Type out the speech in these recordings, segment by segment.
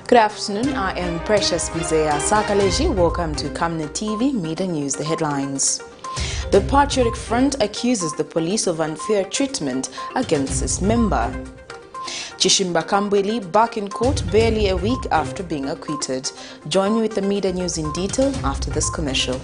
Good afternoon, I am Precious Mzea Sakaleji. Welcome to Camnet TV Midday News, the headlines. The Patriotic Front accuses the police of unfair treatment against its member. CHISHIMBA KAMBWILI back in court barely a week after being acquitted. Join me with the Midday News in detail after this commercial.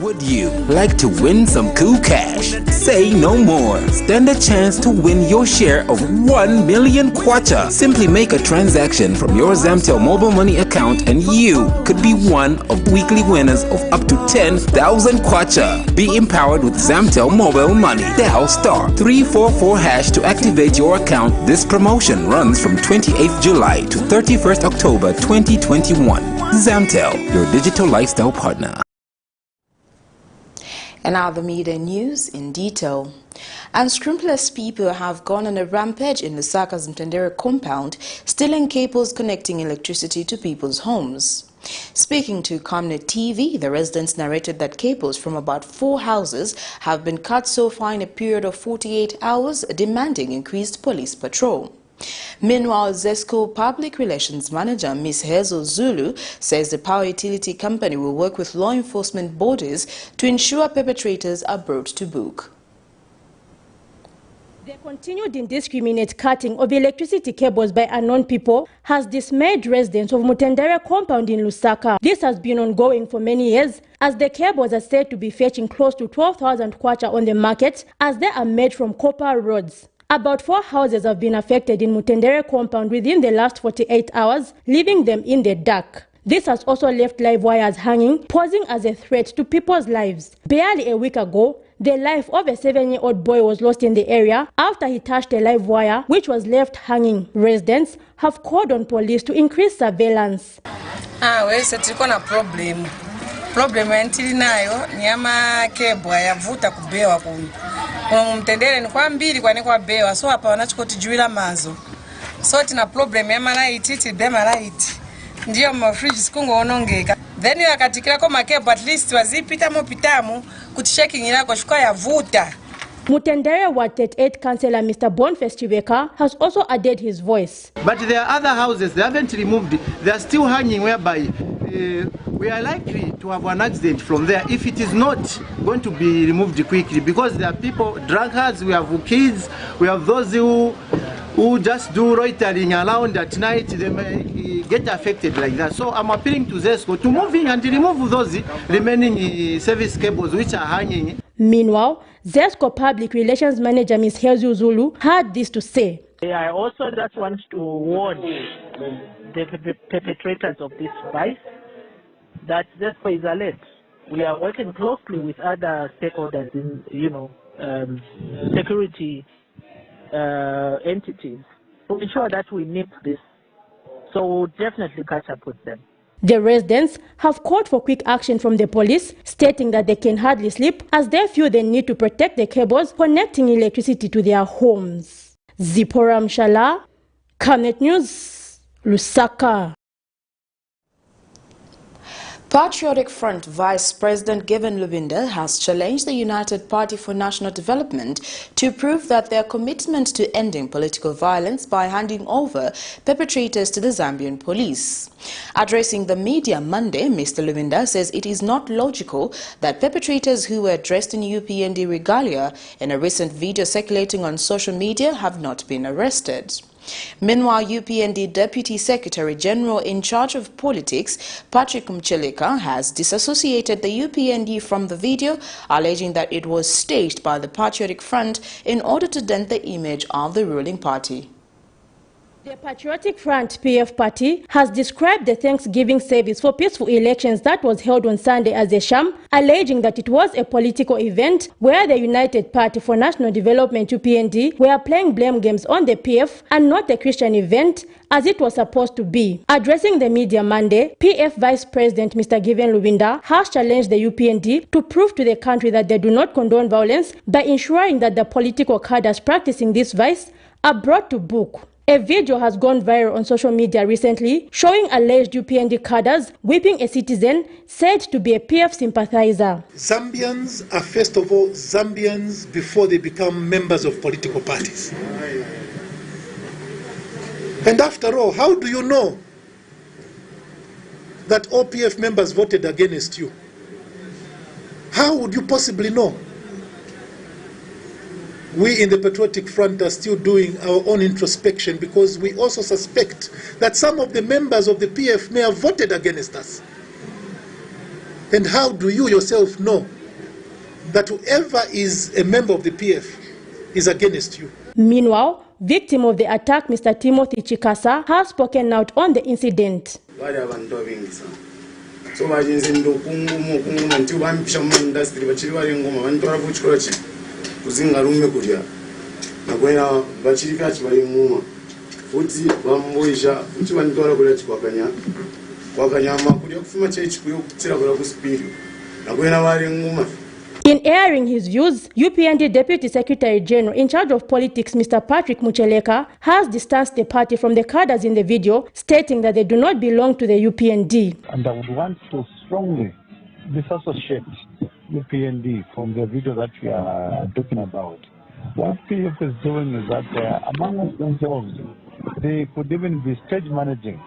Would you like to win some cool cash? Say no more. Stand a chance to win your share of 1 million kwacha. Simply make a transaction from your Zamtel mobile money account and you could be one of weekly winners of up to 10,000 kwacha. Be empowered with Zamtel mobile money. Dial *344# to activate your account. This promotion runs from 28th July to 31st October 2021. Zamtel, your digital lifestyle partner. And now the Midday News in detail. Unscrupulous people have gone on a rampage in Lusaka's Mtendere compound, stealing cables connecting electricity to people's homes. Speaking to Camnet TV, the residents narrated that cables from about 4 houses have been cut so far in a period of 48 hours, demanding increased police patrol. Meanwhile, ZESCO Public Relations Manager Ms. Hazel Zulu says the power utility company will work with law enforcement bodies to ensure perpetrators are brought to book. The continued indiscriminate cutting of electricity cables by unknown people has dismayed residents of Mtendere compound in Lusaka. This has been ongoing for many years, as the cables are said to be fetching close to 12,000 kwacha on the market, as they are made from copper rods. About 4 houses have been affected in Mtendere compound within the last 48 hours, leaving them in the dark. This has also left live wires hanging, posing as a threat to people's lives. Barely a week ago, the life of a 7-year-old boy was lost in the area after he touched a live wire which was left hanging. Residents have called on police to increase surveillance. Problem entili nayo nyama kebwa yavuta kubewa Mtendere ni kwa mbili kwa nekwa bewa, so hapa wanachukoti juila mazo. So tina problem ya malaiti, tibe malaiti. Ndiyo mafriji sikungo onongeka. Then yakatikila kwa makebu at least wazipitamu kutisheki nilako shuka yavuta. Mtendere Ward 38 Councillor Mr. Boniface Chibeka has also added his voice. But there are other houses, they haven't removed it. They are still hanging, whereby we are likely to have an accident from there if it is not going to be removed quickly, because there are people, drunkards, we have kids, we have those who just do loitering around at night. They may get affected like that. So I'm appealing to ZESCO to move in and remove those remaining service cables which are hanging. Meanwhile, ZESCO Public Relations Manager Ms. Hazel Zulu had this to say. I also just want to warn the perpetrators of this vice that ZESCO is alert. We are working closely with other stakeholders in, security entities to ensure that we nip this. So we'll definitely catch up with them. The residents have called for quick action from the police, stating that they can hardly sleep as they feel they need to protect the cables connecting electricity to their homes. Zipporah Mshala, Camnet News, Lusaka. Patriotic Front Vice President Given Lubinda has challenged the United Party for National Development to prove that their commitment to ending political violence by handing over perpetrators to the Zambian police. Addressing the media Monday, Mr. Lubinda says it is not logical that perpetrators who were dressed in UPND regalia in a recent video circulating on social media have not been arrested. Meanwhile, UPND Deputy Secretary General in charge of politics, Patrick Mcheleka, has disassociated the UPND from the video, alleging that it was staged by the Patriotic Front in order to dent the image of the ruling party. The Patriotic Front PF party has described the Thanksgiving service for peaceful elections that was held on Sunday as a sham, alleging that it was a political event where the United Party for National Development UPND were playing blame games on the PF and not a Christian event as it was supposed to be. Addressing the media Monday, PF Vice President Mr. Given Lubinda has challenged the UPND to prove to the country that they do not condone violence by ensuring that the political cadres practicing this vice are brought to book. A video has gone viral on social media recently showing alleged UPND cadres whipping a citizen said to be a PF sympathizer. Zambians are first of all Zambians before they become members of political parties. And after all, how do you know that OPF members voted against you? How would you possibly know? We in the Patriotic Front are still doing our own introspection, because we also suspect that some of the members of the PF may have voted against us. And how do you yourself know that whoever is a member of the PF is against you? Meanwhile, victim of the attack, Mr. Timothy Chikasa, has spoken out on the incident. In airing his views, UPND Deputy Secretary General in charge of politics, Mr. Patrick Mucheleka, has distanced the party from the cadres in the video, stating that they do not belong to the UPND. And I would want to strongly disassociate UPND from the video that we are talking about. What PF is doing is that among themselves, they could even be stage managing.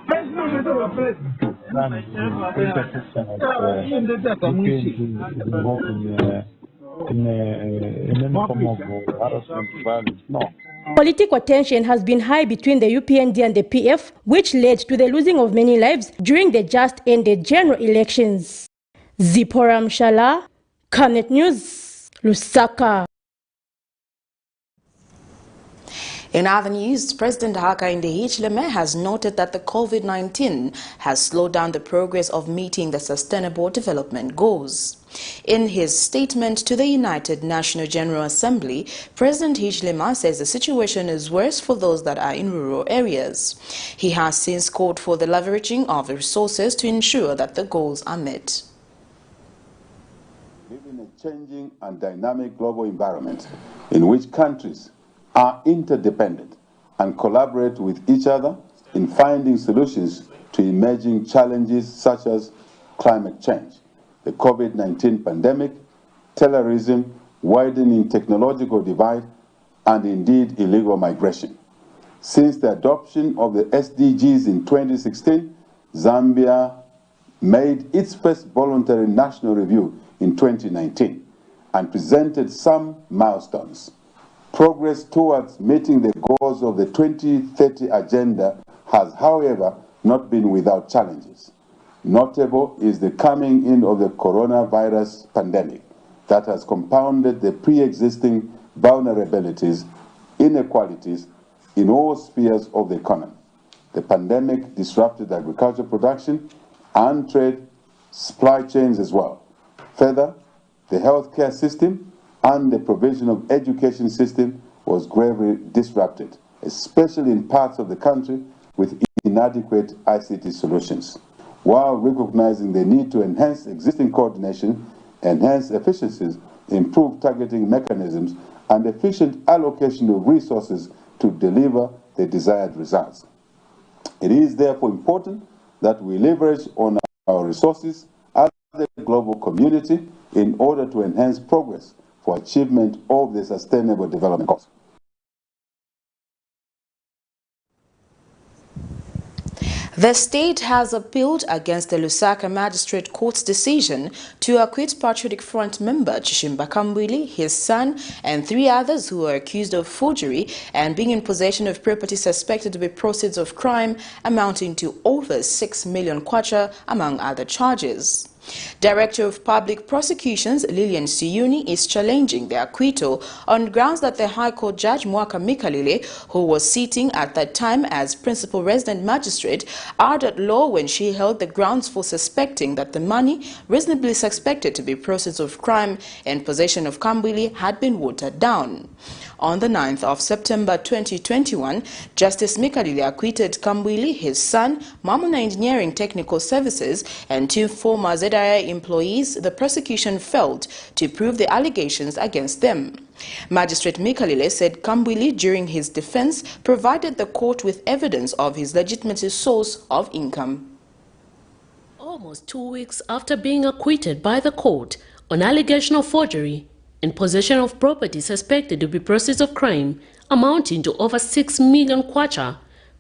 Political tension has been high between the UPND and the PF, which led to the losing of many lives during the just-ended general elections. Zipporah Mshala, Camnet News, Lusaka. In other news, President Hakainde Hichilema has noted that the COVID-19 has slowed down the progress of meeting the Sustainable Development Goals. In his statement to the United National General Assembly, President Hichilema says the situation is worse for those that are in rural areas. He has since called for the leveraging of the resources to ensure that the goals are met. We live in a changing and dynamic global environment in which countries are interdependent and collaborate with each other in finding solutions to emerging challenges such as climate change, the COVID-19 pandemic, terrorism, widening technological divide, and indeed illegal migration. Since the adoption of the SDGs in 2016, Zambia made its first voluntary national review in 2019 and presented some milestones. Progress towards meeting the goals of the 2030 agenda has, however, not been without challenges. Notable is the coming in of the coronavirus pandemic that has compounded the pre-existing vulnerabilities, inequalities in all spheres of the economy. The pandemic disrupted agricultural production and trade, supply chains as well. Further, the healthcare system and the provision of education system was gravely disrupted, especially in parts of the country with inadequate ICT solutions. While recognizing the need to enhance existing coordination, enhance efficiencies, improve targeting mechanisms, and efficient allocation of resources to deliver the desired results. It is therefore important that we leverage on our resources as a global community in order to enhance progress for achievement of the Sustainable Development Goals. The state has appealed against the Lusaka Magistrate Court's decision to acquit Patriotic Front member CHISHIMBA KAMBWILI, his son, and 3 others who are accused of forgery and being in possession of property suspected to be proceeds of crime amounting to over 6 million kwacha, among other charges. Director of Public Prosecutions Lillian Siyuni is challenging the acquittal on grounds that the High Court Judge Mwaka Mikalile, who was sitting at that time as Principal Resident Magistrate, erred at law when she held the grounds for suspecting that the money reasonably suspected to be proceeds of crime and possession of KAMBWILI had been watered down. On the 9th of September 2021, Justice Mikalile acquitted KAMBWILI, his son, Mamuna Engineering Technical Services, and 2 former ZIA employees the prosecution failed to prove the allegations against them. Magistrate Mikalile said KAMBWILI, during his defense, provided the court with evidence of his legitimate source of income. Almost 2 weeks after being acquitted by the court on allegation of forgery in possession of property suspected to be proceeds of crime amounting to over 6 million kwacha,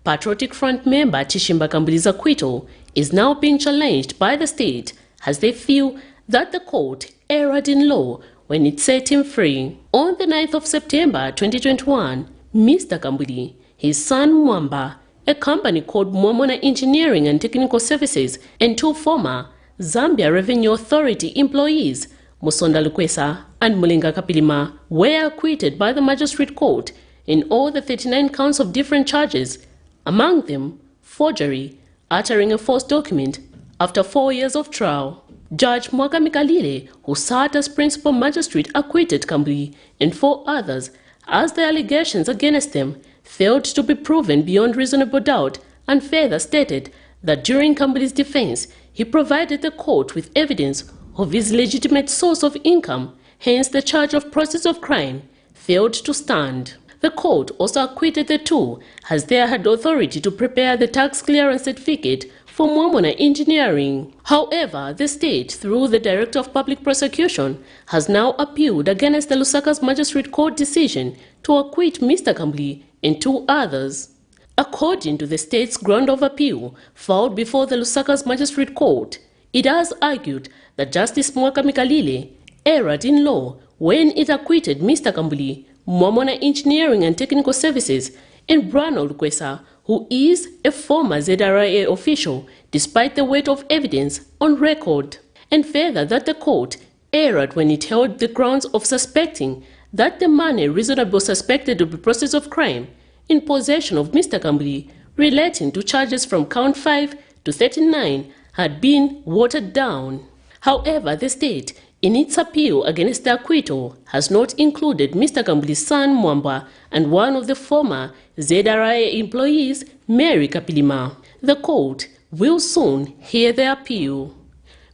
Patriotic Front member CHISHIMBA KAMBWILI's acquittal is now being challenged by the state as they feel that the court erred in law when it set him free. On the 9th of September 2021, Mr. KAMBWILI, his son Mwamba, a company called Mwamona Engineering and Technical Services, and 2 former Zambia Revenue Authority employees, Musonda Lukwesa and Mulinga Kapilima, were acquitted by the magistrate court in all the 39 counts of different charges, among them forgery, uttering a false document, after 4 years of trial. Judge Mwakamikalile, who sat as principal magistrate, acquitted KAMBWILI and 4 others as the allegations against them failed to be proven beyond reasonable doubt, and further stated that during KAMBWILI's defense, he provided the court with evidence of his legitimate source of income, hence the charge of process of crime failed to stand. The court also acquitted the 2 as they had authority to prepare the tax clearance certificate for Mwamona Engineering. However, the state, through the Director of Public Prosecution, has now appealed against the Lusaka's Magistrate Court decision to acquit Mr. KAMBWILI and 2 others. According to the state's ground of appeal filed before the Lusaka's Magistrate Court, it has argued that Justice Mwakamikalile erred in law when it acquitted Mr. KAMBWILI, Mwamona Engineering and Technical Services, and Brano Lukwesa, who is a former ZRA official, despite the weight of evidence on record, and further that the court erred when it held the grounds of suspecting that the money reasonably suspected to be process of crime in possession of Mr. KAMBWILI relating to charges from count 5 to 39 had been watered down. However, the state, in its appeal against the acquittal, has not included Mr. KAMBWILI's son Mwamba and one of the former ZRA employees, Mary Kapilima. The court will soon hear the appeal.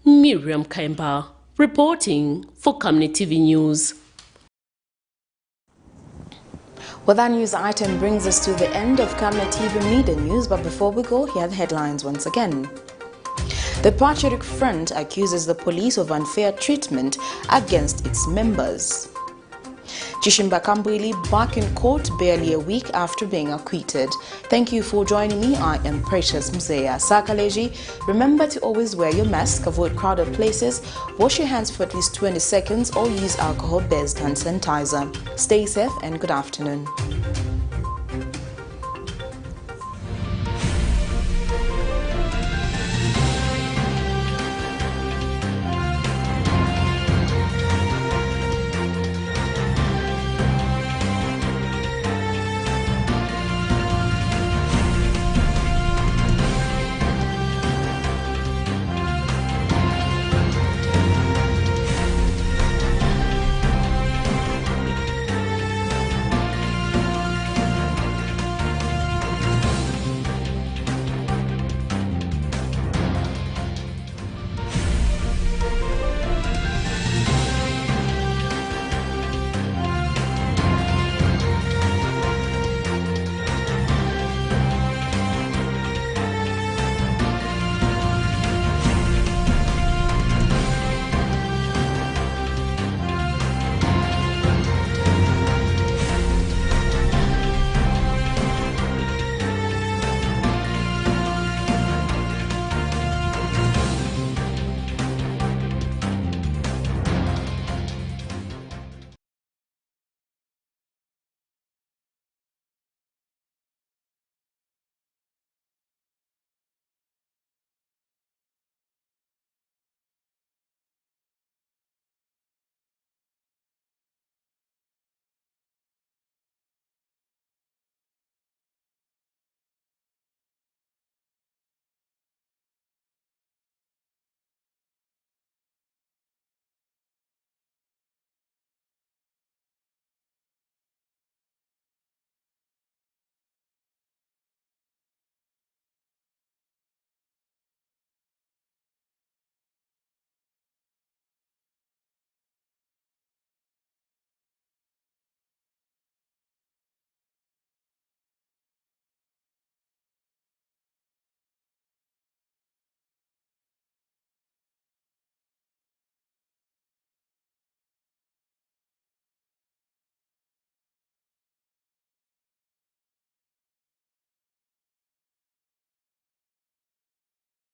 Miriam Kaimba, reporting for Camnet TV News. Well, that news item brings us to the end of Camnet TV Media News, but before we go, here are the headlines once again. The Patriotic Front accuses the police of unfair treatment against its members. CHISHIMBA KAMBWILI back in court barely a week after being acquitted. Thank you for joining me. I am Precious Mzea Sakaleji. Remember to always wear your mask, avoid crowded places, wash your hands for at least 20 seconds or use alcohol-based hand sanitizer. Stay safe and good afternoon.